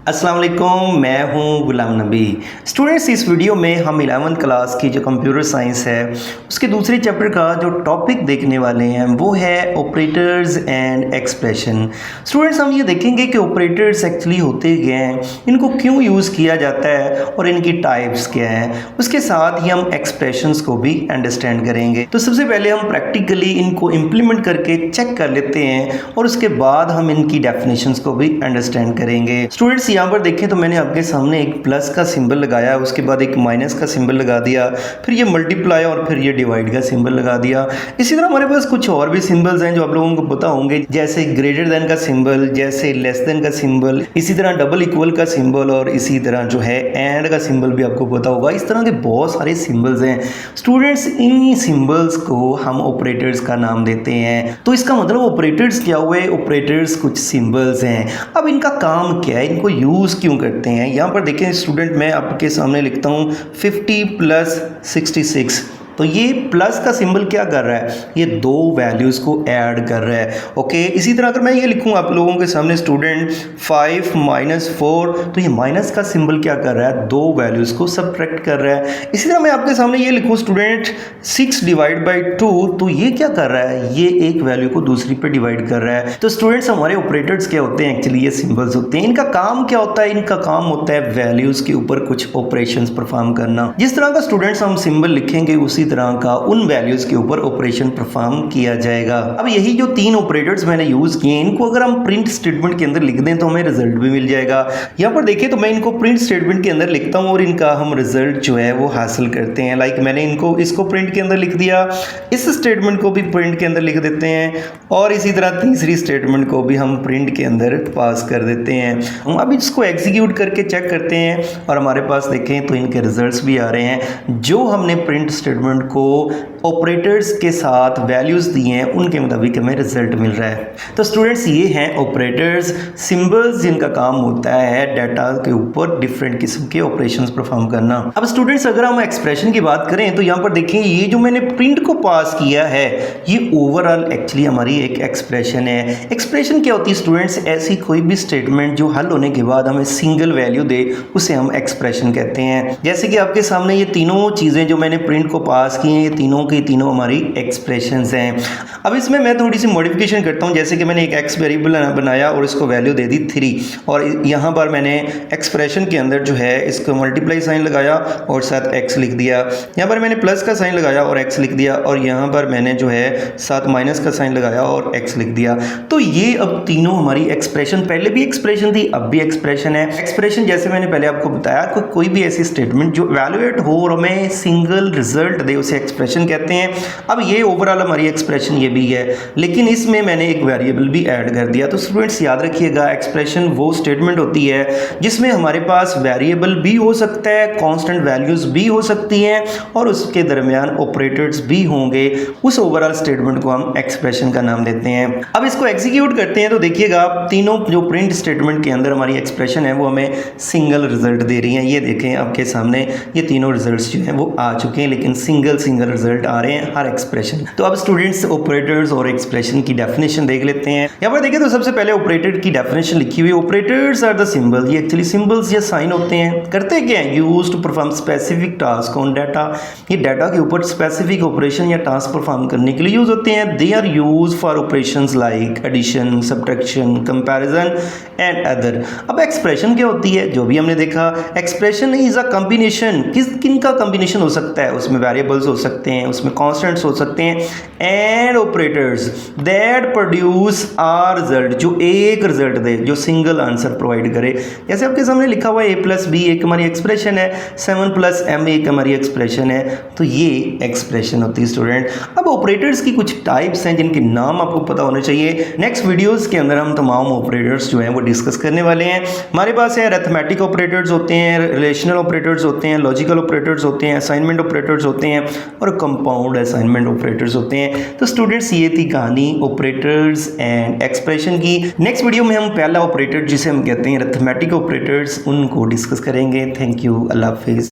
अस्सलाम वालेकुम, मैं हूं गुलाम नबी। स्टूडेंट्स, इस वीडियो में हम 11वीं क्लास की जो कंप्यूटर साइंस है उसके दूसरे चैप्टर का जो टॉपिक देखने वाले हैं वो है ऑपरेटर्स एंड एक्सप्रेशन। स्टूडेंट्स, हम ये देखेंगे कि ऑपरेटर्स एक्चुअली होते क्या हैं, इनको क्यों यूज़ किया जाता है और इनकी टाइप्स क्या हैं। उसके साथ ही हम एक्सप्रेशंस को भी अंडरस्टैंड करेंगे। तो सबसे पहले हम प्रैक्टिकली इनको इम्प्लीमेंट करके चेक कर लेते हैं और उसके बाद हम इनकी डेफिनेशंस को भी अंडरस्टैंड करेंगे। स्टूडेंट्स, यहाँ पर देखें तो मैंने आपके सामने एक प्लस का सिंबल लगाया, उसके बाद एक माइनस का सिंबल लगा दिया, फिर ये मल्टीप्लाई और फिर ये डिवाइड का सिंबल लगा दिया। इसी तरह हमारे पास कुछ और भी सिंबल्स हैं जो आप लोगों को पता होंगे, जैसे ग्रेटर देन का सिंबल, जैसे लेस देन का सिंबल, इसी तरह डबल इक्वल का सिंबल और इसी तरह जो है एंड का सिंबल भी आपको पता होगा। इस तरह के बहुत सारे सिंबल्स हैं। स्टूडेंट्स, इन सिंबल्स को हम ऑपरेटर्स का नाम देते हैं। तो इसका मतलब ऑपरेटर्स क्या हुए? ऑपरेटर्स कुछ सिंबल्स हैं। अब इनका काम क्या है, इनको यूज़ क्यों करते हैं? यहाँ पर देखें स्टूडेंट, मैं आपके सामने लिखता हूँ 50 + 66। तो ये प्लस का सिंबल क्या कर रहा है? ये दो वैल्यूज़ को ऐड कर रहा है। ओके, इसी तरह अगर मैं ये लिखूँ आप लोगों के सामने स्टूडेंट 5 - 4, तो ये माइनस का सिंबल क्या कर रहा है? दो वैल्यूज़ को सब्ट्रैक्ट कर रहा है। इसी तरह मैं आपके सामने ये लिखूँ स्टूडेंट 6 / 2, तो ये क्या कर रहा है? ये एक वैल्यू को दूसरी पे डिवाइड कर रहा है। तो स्टूडेंट्स, हमारे ऑपरेटर्स क्या होते हैं? एक्चुअली ये सिंबल्स होते हैं। इनका काम क्या होता है? इनका काम होता है वैल्यूज़ के ऊपर कुछ ऑपरेशंस परफॉर्म करना। जिस तरह का स्टूडेंट्स हम सिंबल लिखेंगे उसी तरह का उन वैल्यूज के ऊपर ऑपरेशन परफॉर्म किया जाएगा। अब यही जो तीन ऑपरेटर्स मैंने यूज किए, इनको अगर हम प्रिंट स्टेटमेंट के अंदर लिख दें तो हमें रिजल्ट भी मिल जाएगा। यहाँ पर देखिए तो मैं इनको प्रिंट स्टेटमेंट के अंदर लिखता हूँ और इनका हम रिजल्ट जो है वो हासिल करते हैं। लाइक मैंने इसको प्रिंट के अंदर लिख दिया, इस स्टेटमेंट को भी प्रिंट के अंदर लिख देते हैं और इसी तरह तीसरी स्टेटमेंट को भी हम प्रिंट के अंदर पास कर देते हैं। हम अब इसको एग्जीक्यूट करके चेक करते हैं और हमारे पास देखें तो इनके रिजल्ट्स भी आ रहे हैं। जो हमने प्रिंट स्टेटमेंट को ऑपरेटर्स के साथ वैल्यूज दिए हैं उनके मुताबिक हमें रिजल्ट मिल रहा है। तो स्टूडेंट्स, ये हैं ऑपरेटर्स, सिंबल्स जिनका काम होता है डाटा के ऊपर डिफरेंट किस्म के ऑपरेशंस परफॉर्म करना। अब स्टूडेंट्स, अगर हम एक्सप्रेशन की बात करें तो यहाँ पर देखें ये जो मैंने प्रिंट को पास किया है ये ओवरऑल एक्चुअली हमारी एक एक्सप्रेशन है। एक्सप्रेशन क्या होती है स्टूडेंट्स? ऐसी कोई भी स्टेटमेंट जो हल होने के बाद हमें सिंगल वैल्यू दे उसे हम एक्सप्रेशन कहते हैं। जैसे कि आपके सामने ये तीनों चीज़ें जो मैंने प्रिंट को पास की हैं, ये तीनों की तीनों हमारी एक्सप्रेशंस हैं। अब इसमें मैं थोड़ी सी मॉडिफिकेशन करता हूँ। जैसे कि मैंने एक एक्स वेरिएबल बनाया और इसको वैल्यू दे दी 3 और यहाँ पर मैंने एक्सप्रेशन के अंदर जो है इसको मल्टीप्लाई साइन लगाया और साथ एक्स लिख दिया। यहाँ पर मैंने प्लस का साइन लगाया और एक्स लिख दिया और यहाँ पर मैंने जो है साथ माइनस का साइन लगाया और एक्स लिख दिया। तो ये अब तीनों हमारी एक्सप्रेशन, पहले भी एक्सप्रेशन थी अब भी एक्सप्रेशन है। एक्सप्रेशन जैसे मैंने पहले आपको बताया, कोई भी ऐसी स्टेटमेंट जो वैल्यूएट हो और हमें सिंगल रिजल्ट दे उसे एक्सप्रेशन कहते हैं। अब ये ओवरऑल हमारी एक्सप्रेशन ये भी है, लेकिन इसमें मैंने एक वेरिएबल भी ऐड कर दिया। तो स्टूडेंट्स याद रखिएगा, एक्सप्रेशन वो स्टेटमेंट होती है जिसमें हमारे पास वेरिएबल भी हो सकता है, कांस्टेंट वैल्यूज भी हो सकती हैं और उसके दरमियान ऑपरेटर्स भी होंगे। उस ओवरऑल स्टेटमेंट को हम एक्सप्रेशन का नाम देते हैं। अब इसको एग्जीक्यूट करते हैं तो देखिएगा तीनों जो प्रिंट स्टेटमेंट के अंदर हमारी एक्सप्रेशन है वो हमें सिंगल रिजल्ट दे रही है। ये देखें आपके सामने ये तीनों रिजल्ट्स जो हैं वो आ चुके हैं, लेकिन सिंगल रिजल्ट आ रहे हैं हर एक्सप्रेशन। तो अब स्टूडेंट्स ऑपरेटर्स और एक्सप्रेशन की डेफिनेशन देख लेते हैं। यहाँ पर देखें तो सबसे पहले ऑपरेटर की डेफिनेशन लिखी हुई, ऑपरेटर्स आर द सिंबल। ये एक्चुअली सिंबल्स या साइन होते हैं। करते क्या है? Use to perform specific task on data. ये डाटा के ऊपर स्पेसिफिक ऑपरेशन या टास्क परफॉर्म करने के लिए यूज होते हैं। They are use for operations like addition, subtraction, comparison and other. अब एक्सप्रेशन क्या होती है? जो भी हमने देखा, एक्सप्रेशन इज अ कॉम्बिनेशन। किन का कॉम्बिनेशन हो सकता है? उसमें वेरिएबल्स हो सकते हैं, उसमें कांस्टेंट्स हो सकते हैं and operators that produce a result, जो एक रिजल्ट दे, जो सिंगल आंसर प्रोवाइड करे। जैसे आपके सामने लिखा हुआ है a + b एक हमारी एक्सप्रेशन है, 7 + m एक हमारी एक्सप्रेशन है। तो ये एक्सप्रेशन होती है स्टूडेंट। अब ऑपरेटर्स की कुछ टाइप्स हैं जिनके नाम आपको पता होने चाहिए। नेक्स्ट वीडियोस के अंदर हम तमाम ऑपरेटर्स जो हैं वो डिस्कस करने वाले हैं। हमारे पास है अरिथमेटिक ऑपरेटर्स होते हैं, रिलेशनल ऑपरेटर्स होते हैं, लॉजिकल ऑपरेटर्स होते हैं, असाइनमेंट ऑपरेटर्स होते हैं और कंपाउंड असाइनमेंट ऑपरेटर्स होते हैं। तो स्टूडेंट्स ये थी कहानी ऑपरेटर्स एंड एक्सप्रेशन की। नेक्स्ट वीडियो में हम पहला ऑपरेटर जिसे हम कहते हैं अरिथमेटिक ऑपरेटर्स, उनको डिस्कस करेंगे। थैंक यू, अल्लाह हाफिज़।